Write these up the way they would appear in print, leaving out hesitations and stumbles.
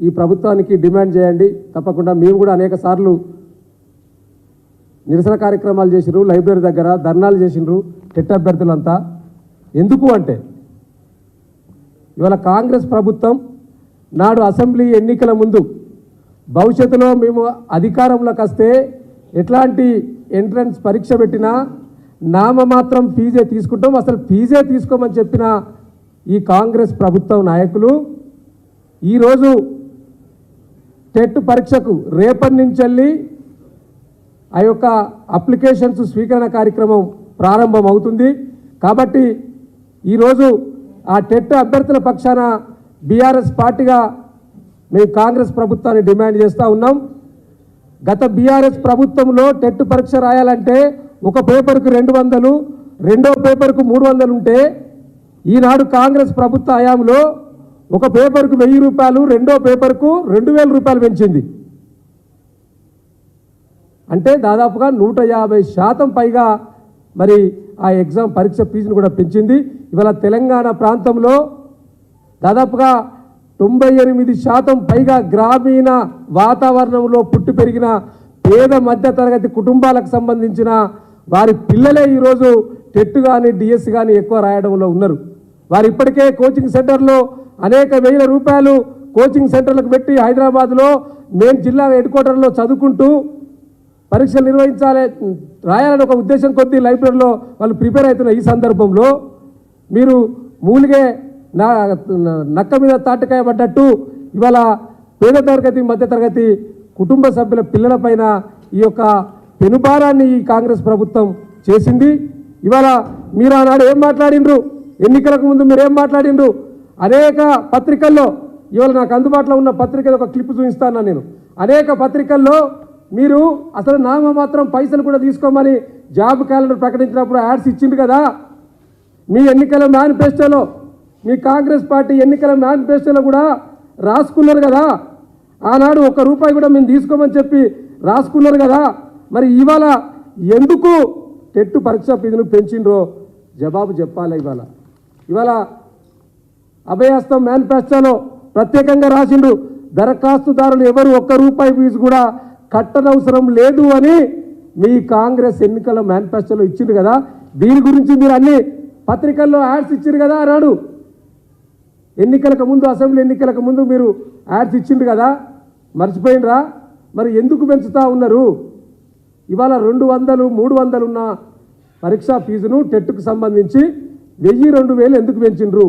ఈ ప్రభుత్వానికి డిమాండ్ చేయండి. తప్పకుండా మేము కూడా అనేక సార్లు నిరసన కార్యక్రమాలు చేసినారు, లైబ్రరీ దగ్గర ధర్నాలు చేసినారు టెట్ అభ్యర్థులంతా. ఎందుకు అంటే ఇవాళ కాంగ్రెస్ ప్రభుత్వం నాడు అసెంబ్లీ ఎన్నికల ముందు భవిష్యత్తులో మేము అధికారంలోకి వస్తే ఎట్లాంటి ఎంట్రన్స్ పరీక్ష పెట్టినా నామమాత్రం ఫీజే తీసుకుంటాం, అసలు ఫీజే తీసుకోమని చెప్పిన ఈ కాంగ్రెస్ ప్రభుత్వం నాయకులు ఈరోజు టెట్ పరీక్షకు రేపటి నుంచి వెళ్ళి ఆ యొక్క అప్లికేషన్స్ స్వీకరణ కార్యక్రమం ప్రారంభం అవుతుంది. కాబట్టి ఈరోజు ఆ టెట్ అభ్యర్థుల పక్షాన బీఆర్ఎస్ పార్టీగా మేము కాంగ్రెస్ ప్రభుత్వాన్ని డిమాండ్ చేస్తూ ఉన్నాం. గత బీఆర్ఎస్ ప్రభుత్వంలో టెట్ పరీక్ష రాయాలంటే ఒక పేపర్కు 200, రెండో పేపర్కు 300 ఉంటే ఈనాడు కాంగ్రెస్ ప్రభుత్వ హయాంలో ఒక పేపర్కు 1000 రూపాయలు, రెండో పేపర్కు 2000 రూపాయలు పెంచింది. అంటే దాదాపుగా 150% పైగా మరి ఆ ఎగ్జామ్ పరీక్ష ఫీజును కూడా పెంచింది. ఇవాళ తెలంగాణ ప్రాంతంలో దాదాపుగా 98% పైగా గ్రామీణ వాతావరణంలో పుట్టి పెరిగిన పేద మధ్యతరగతి కుటుంబాలకు సంబంధించిన వారి పిల్లలే ఈరోజు టెట్ కానీ డిఎస్ కానీ ఎక్కువ రాయడంలో ఉన్నారు. వారు ఇప్పటికే కోచింగ్ సెంటర్లో అనేక వేల రూపాయలు కోచింగ్ సెంటర్లకు పెట్టి హైదరాబాద్లో మెయిన్ జిల్లా హెడ్ క్వార్టర్లో చదువుకుంటూ పరీక్షలు నిర్వహించాలి రాయాలని ఒక ఉద్దేశం కొద్దీ లైబ్రరీలో వాళ్ళు ప్రిపేర్ అవుతున్న ఈ సందర్భంలో మీరు మూలిగే నక్క మీద తాటకాయ పడ్డట్టు ఇవాళ పేద తరగతి మధ్యతరగతి కుటుంబ సభ్యుల పిల్లలపైన ఈ యొక్క పెనుభారాన్ని ఈ కాంగ్రెస్ ప్రభుత్వం చేసింది. ఇవాళ మీరు ఆనాడు ఏం మాట్లాడిండ్రు, ఎన్నికలకు ముందు మీరు ఏం మాట్లాడిండ్రు, అనేక పత్రికల్లో ఇవాళ నాకు అందుబాటులో ఉన్న పత్రికలు ఒక క్లిప్ చూపిస్తాను నేను. అనేక పత్రికల్లో మీరు అసలు నామమాత్రం పైసలు కూడా తీసుకోమని జాబ్ క్యాలెండర్ ప్రకటించినప్పుడు యాడ్స్ ఇచ్చిండ్రు కదా. మీ ఎన్నికల మేనిఫెస్టోలో, మీ కాంగ్రెస్ పార్టీ ఎన్నికల మేనిఫెస్టోలో కూడా రాసుకున్నారు కదా. ఆనాడు ₹1 కూడా మేము తీసుకోమని చెప్పి రాసుకున్నారు కదా. మరి ఇవాళ ఎందుకు టెట్ పరీక్ష ఫీజును పెంచిండ్రో జవాబు చెప్పాలి. ఇవాళ అభయహస్తం మేనిఫెస్టోలో ప్రత్యేకంగా రాసిండ్రు, దరఖాస్తుదారులు ఎవరు ₹1 ఫీజు కూడా కట్టనవసరం లేదు అని మీ కాంగ్రెస్ ఎన్నికల మేనిఫెస్టోలో ఇచ్చిండ్రు కదా. దీని గురించి మీరు అన్ని పత్రికల్లో యాడ్స్ ఇచ్చిండ్రు కదా. ఆనాడు ఎన్నికలకు ముందు, అసెంబ్లీ ఎన్నికలకు ముందు మీరు యాడ్స్ ఇచ్చిండ్రు కదా, మర్చిపోయినరా? మరి ఎందుకు పెంచుతూ ఉన్నారు? ఇవాళ 200, 300 ఉన్న పరీక్షా ఫీజును టెట్కు సంబంధించి 1000, 2000 ఎందుకు పెంచిండ్రు?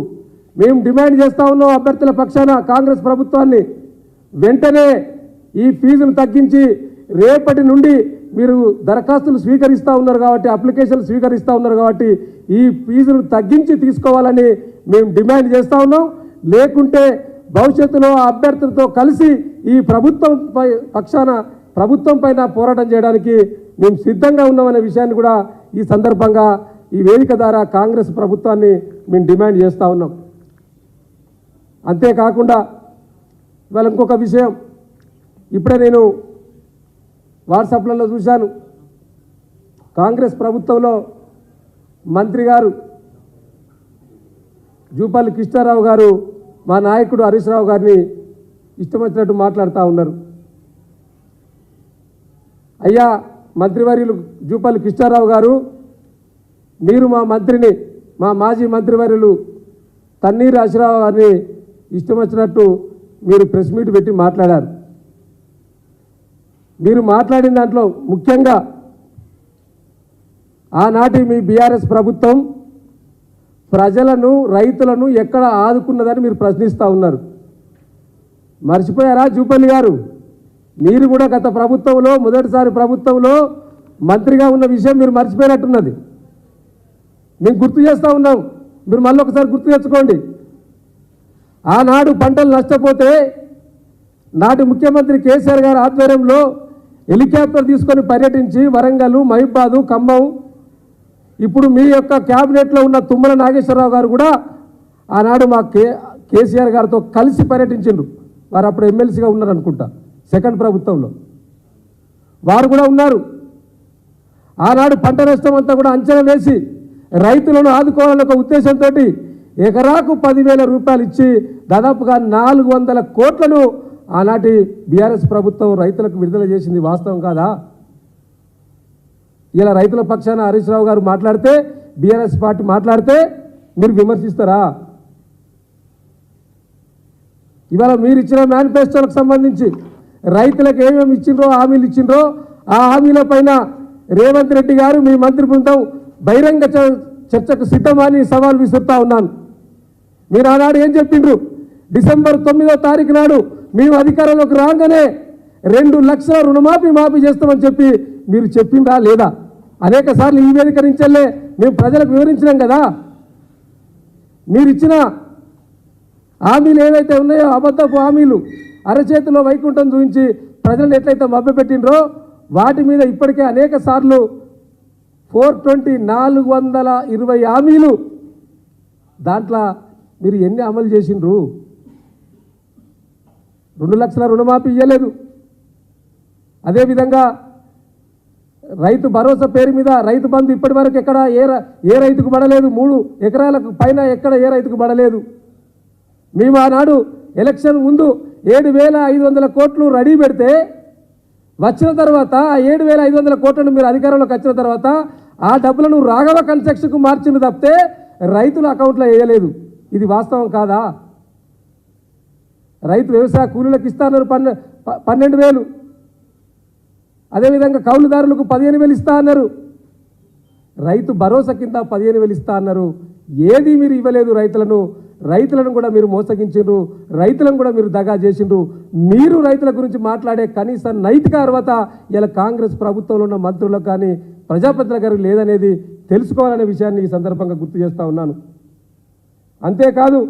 మేము డిమాండ్ చేస్తూ ఉన్నాం అభ్యర్థుల పక్షాన కాంగ్రెస్ ప్రభుత్వాన్ని, వెంటనే ఈ ఫీజును తగ్గించి రేపటి నుండి మీరు దరఖాస్తులు స్వీకరిస్తూ ఉన్నారు కాబట్టి, అప్లికేషన్లు స్వీకరిస్తూ ఉన్నారు కాబట్టి ఈ ఫీజును తగ్గించి తీసుకోవాలని మేము డిమాండ్ చేస్తూ ఉన్నాం. లేకుంటే భవిష్యత్తులో అభ్యర్థులతో కలిసి ఈ ప్రభుత్వం పైన పోరాటం చేయడానికి మేము సిద్ధంగా ఉన్నామనే విషయాన్ని కూడా ఈ సందర్భంగా ఈ వేదిక ద్వారా కాంగ్రెస్ ప్రభుత్వాన్ని మేము డిమాండ్ చేస్తూ ఉన్నాం. అంతేకాకుండా ఇవాళ ఇంకొక విషయం, ఇప్పుడే నేను వాట్సాప్లలో చూశాను, కాంగ్రెస్ ప్రభుత్వంలో మంత్రి గారు జూపల్లి కృష్ణారావు గారు మా నాయకుడు హరీష్ రావు గారిని ఇష్టం వచ్చినట్టు మాట్లాడుతూ ఉన్నారు. అయ్యా మంత్రివర్యులు జూపల్లి కృష్ణారావు గారు, మీరు మా మంత్రిని, మా మాజీ మంత్రివర్యులు తన్నీరు హరీశ్రావు గారిని ఇష్టం వచ్చినట్టు మీరు ప్రెస్ మీట్ పెట్టి మాట్లాడారు. మీరు మాట్లాడిన దాంట్లో ముఖ్యంగా ఆనాటి మీ బీఆర్ఎస్ ప్రభుత్వం ప్రజలను, రైతులను ఎక్కడ ఆదుకున్నదని మీరు ప్రశ్నిస్తూ ఉన్నారు. మర్చిపోయారా జూపల్లి గారు? మీరు కూడా గత ప్రభుత్వంలో, మొదటిసారి ప్రభుత్వంలో మంత్రిగా ఉన్న విషయం మీరు మర్చిపోయినట్టున్నది. మేము గుర్తు చేస్తూ ఉన్నాం, మీరు మళ్ళీ ఒకసారి గుర్తు తెచ్చుకోండి. ఆనాడు పంటలు నష్టపోతే నాటి ముఖ్యమంత్రి కేసీఆర్ గారి ఆధ్వర్యంలో హెలికాప్టర్ తీసుకొని పర్యటించి వరంగల్, మహిబాదు, ఖమ్మం, ఇప్పుడు మీ యొక్క క్యాబినెట్లో ఉన్న తుమ్మల నాగేశ్వరరావు గారు కూడా ఆనాడు మా కేసీఆర్ గారితో కలిసి పర్యటించిండ్రు. వారు అప్పుడు ఎమ్మెల్సీగా ఉన్నారు అనుకుంటా, సెకండ్ ప్రభుత్వంలో వారు కూడా ఉన్నారు. ఆనాడు పంట నష్టం అంతా కూడా అంచనా వేసి రైతులను ఆదుకోవాలనే ఒక ఉద్దేశంతో ఎకరాకు 10,000 రూపాయలు ఇచ్చి దాదాపుగా 400 కోట్లను ఆనాటి బీఆర్ఎస్ ప్రభుత్వం రైతులకు విడుదల చేసింది వాస్తవం కాదా? ఇలా రైతుల పక్షాన హరీష్ రావు గారు మాట్లాడితే, బీఆర్ఎస్ పార్టీ మాట్లాడితే మీరు విమర్శిస్తారా? ఇవాళ మీరు ఇచ్చిన మేనిఫెస్టోలకు సంబంధించి రైతులకు ఏమేమి ఇచ్చిండ్రో, హామీలు ఇచ్చిండ్రో, ఆ హామీల పైన రేవంత్ రెడ్డి గారు మీ మంత్రి బృందం బహిరంగ చర్చకు సిద్ధమని సవాల్ విసురుతా ఉన్నాను. మీరు ఆనాడు ఏం చెప్పిండ్రు? డిసెంబర్ 9వ తారీఖు నాడు మేము అధికారంలోకి రాగానే 2 లక్షల రుణమాఫీ చేస్తామని చెప్పి మీరు చెప్పిందా లేదా? అనేక సార్లు ఈ వేదిక నుంచెల్లే మేము ప్రజలకు వివరించినాం కదా. మీరు ఇచ్చిన హామీలు ఏవైతే ఉన్నాయో అబద్ధపు హామీలు, అరచేతిలో వైకుంఠం చూపించి ప్రజలను ఎట్లయితే మభ్యపెట్టిండ్రో వాటి మీద ఇప్పటికే అనేక సార్లు 420 హామీలు, దాంట్లో మీరు ఎన్ని అమలు చేసిండ్రు? 2 లక్షల రుణమాఫీ ఇవ్వలేదు. అదేవిధంగా రైతు భరోసా పేరు మీద రైతు బంధు ఇప్పటి వరకు ఎక్కడ ఏ రైతుకు పడలేదు. 3 ఎకరాలకు పైన ఎక్కడ ఏ రైతుకు పడలేదు. మేము ఆనాడు ఎలక్షన్ ముందు 7,500 కోట్లు రెడీ పెడితే వచ్చిన తర్వాత 7,500 కోట్లను మీరు అధికారంలోకి వచ్చిన తర్వాత ఆ డబ్బులను రాఘవ కన్స్ట్రక్షన్కు మార్చింది తప్పితే రైతుల అకౌంట్లో వేయలేదు. ఇది వాస్తవం కాదా? రైతు వ్యవసాయ కూలీలకు ఇస్తాన్నారు 12,000, అదేవిధంగా కౌలుదారులకు 15,000 ఇస్తా అన్నారు. రైతు భరోసా కింద 15,000 ఇస్తా అన్నారు. ఏది మీరు ఇవ్వలేదు. రైతులను కూడా మీరు మోసగించిండ్రు, రైతులను కూడా మీరు దగా చేసిండ్రు. మీరు రైతుల గురించి మాట్లాడే కనీస నైతిక అర్హత ఇలా కాంగ్రెస్ ప్రభుత్వంలో ఉన్న మంత్రులకు కానీ ప్రజాప్రతినిధుల గారికి లేదనేది తెలుసుకోవాలనే విషయాన్ని ఈ సందర్భంగా గుర్తు చేస్తూ ఉన్నాను. అంతేకాదు,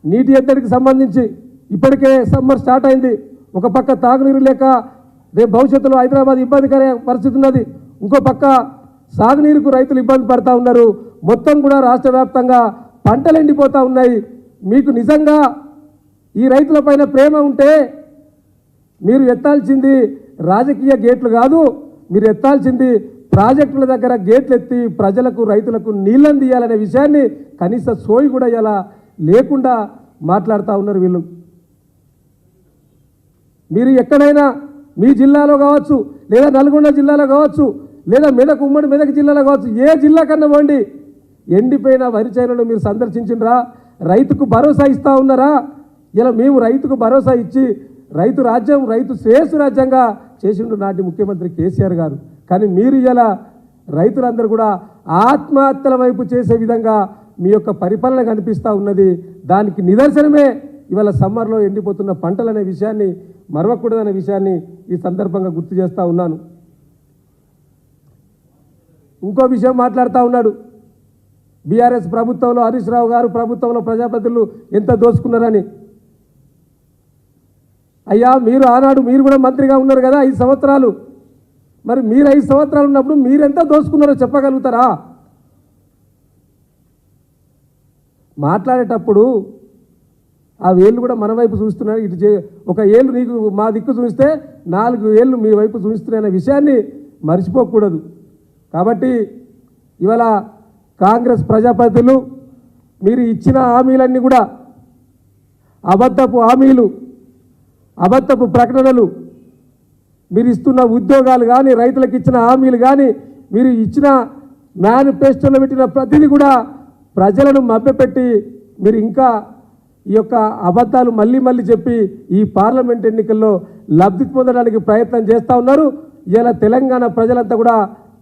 నీటి ఎద్దడికి సంబంధించి ఇప్పటికే సమ్మర్ స్టార్ట్ అయింది. ఒక పక్క తాగునీరు లేక రేపు భవిష్యత్తులో హైదరాబాద్ ఇబ్బందికర పరిస్థితి ఉన్నది. ఇంకో పక్క సాగునీరుకు రైతులు ఇబ్బంది పడతా ఉన్నారు. మొత్తం కూడా రాష్ట్ర వ్యాప్తంగా పంటలు ఎండిపోతూ ఉన్నాయి. మీకు నిజంగా ఈ రైతులపైన ప్రేమ ఉంటే మీరు ఎత్తాల్సింది రాజకీయ గేట్లు కాదు, మీరు ఎత్తాల్సింది ప్రాజెక్టుల దగ్గర గేట్లు ఎత్తి ప్రజలకు రైతులకు నీళ్ళని తీయాలనే విషయాన్ని కనీస సోయి కూడా ఇలా లేకుండా మాట్లాడుతూ ఉన్నారు వీళ్ళు. మీరు ఎక్కడైనా మీ జిల్లాలో కావచ్చు, లేదా నల్గొండ జిల్లాలో కావచ్చు, లేదా ఉమ్మడి మెదక్ జిల్లాలో కావచ్చు, ఏ జిల్లా కన్నా పోండి, ఎండిపోయిన వరి చేనులను మీరు సందర్శించినరా? రైతుకు భరోసా ఇస్తూ ఉన్నారా? ఇలా మేము రైతుకు భరోసా ఇచ్చి రైతు రాజ్యం, రైతు శ్రేయస్సు రాజ్యంగా చేసిండు నాటి ముఖ్యమంత్రి కేసీఆర్ గారు. కానీ మీరు ఇలా రైతులందరూ కూడా ఆత్మహత్యల వైపు చేసే విధంగా మీ యొక్క పరిపాలన కనిపిస్తూ ఉన్నది. దానికి నిదర్శనమే ఇవాళ సమ్మర్లో ఎండిపోతున్న పంటలనే విషయాన్ని మరవకూడదనే విషయాన్ని ఈ సందర్భంగా గుర్తు చేస్తూ ఉన్నాను. ఇంకో విషయం మాట్లాడుతూ ఉన్నాడు. బీఆర్ఎస్ ప్రభుత్వంలో హరీష్ రావు గారు ప్రభుత్వంలో ప్రజాప్రతినిధులు ఎంత దోచుకున్నారని. అయ్యా, మీరు ఆనాడు మీరు కూడా మంత్రిగా ఉన్నారు కదా 5 సంవత్సరాలు. మరి మీరు 5 సంవత్సరాలు ఉన్నప్పుడు మీరెంత దోచుకున్నారో చెప్పగలుగుతారా? మాట్లాడేటప్పుడు ఆ వేళ్ళు కూడా మన వైపు చూస్తున్నారు. ఇటు ఒక ఏళ్ళు నీకు మా దిక్కు చూస్తే 4 ఏళ్ళు మీ వైపు చూస్తున్నాయనే విషయాన్ని మర్చిపోకూడదు. కాబట్టి ఇవాళ కాంగ్రెస్ ప్రజాప్రతినిధులు మీరు ఇచ్చిన హామీలన్నీ కూడా అబద్ధపు హామీలు, అబద్ధపు ప్రకటనలు. మీరు ఇస్తున్న ఉద్యోగాలు కానీ, రైతులకు ఇచ్చిన హామీలు కానీ, మీరు ఇచ్చిన మేనిఫెస్టోలో పెట్టిన ప్రతిదీ కూడా ప్రజలను మభ్యపెట్టి మీరు ఇంకా ఈ యొక్క అబద్ధాలు మళ్ళీ చెప్పి ఈ పార్లమెంట్ ఎన్నికల్లో లబ్ధి పొందడానికి ప్రయత్నం చేస్తూ ఉన్నారు. ఇలా తెలంగాణ ప్రజలంతా కూడా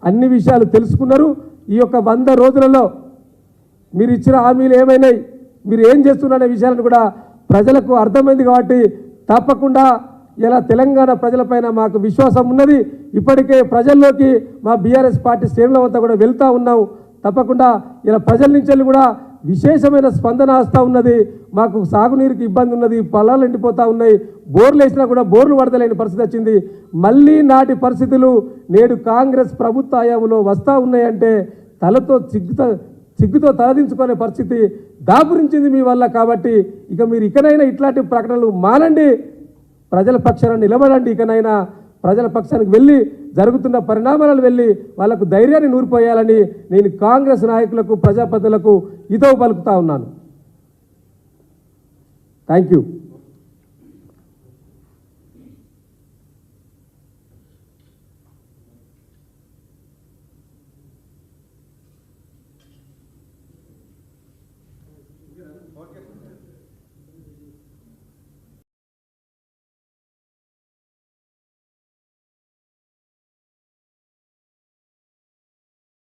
అన్ని విషయాలు తెలుసుకున్నారు. ఈ యొక్క 100 రోజులలో మీరు ఇచ్చిన హామీలు ఏమైనాయి, మీరు ఏం చేస్తున్నారనే విషయాలను కూడా ప్రజలకు అర్థమైంది. కాబట్టి తప్పకుండా ఇలా తెలంగాణ ప్రజలపైన మాకు విశ్వాసం ఉన్నది. ఇప్పటికే ప్రజల్లోకి మా బీఆర్ఎస్ పార్టీ శ్రేణుల వద్ద కూడా వెళ్తూ ఉన్నాం. తప్పకుండా ఇలా ప్రజల నుంచి కూడా విశేషమైన స్పందన వస్తూ ఉన్నది. మాకు సాగునీరుకి ఇబ్బంది ఉన్నది, పొలాలు ఎండిపోతూ ఉన్నాయి, బోర్లు వేసినా కూడా బోర్లు పడతలేని పరిస్థితి వచ్చింది. మళ్ళీ నాటి పరిస్థితులు నేడు కాంగ్రెస్ ప్రభుత్వ హయాంలో వస్తూ ఉన్నాయంటే సిగ్గుతో తలదించుకునే పరిస్థితి దాపురించింది మీ వల్ల. కాబట్టి ఇక మీరు ఇకనైనా ఇట్లాంటి ప్రకటనలు మానండి, ప్రజల పక్షాన నిలబడండి. ఇకనైనా ప్రజల పక్షానికి వెళ్ళి జరుగుతున్న పరిణామాలను వెళ్ళి వాళ్ళకు ధైర్యాన్ని నూరిపోయాలని నేను కాంగ్రెస్ నాయకులకు, ప్రజాప్రతినిధులకు హితవు పలుకుతా ఉన్నాను. Thank you. Okay.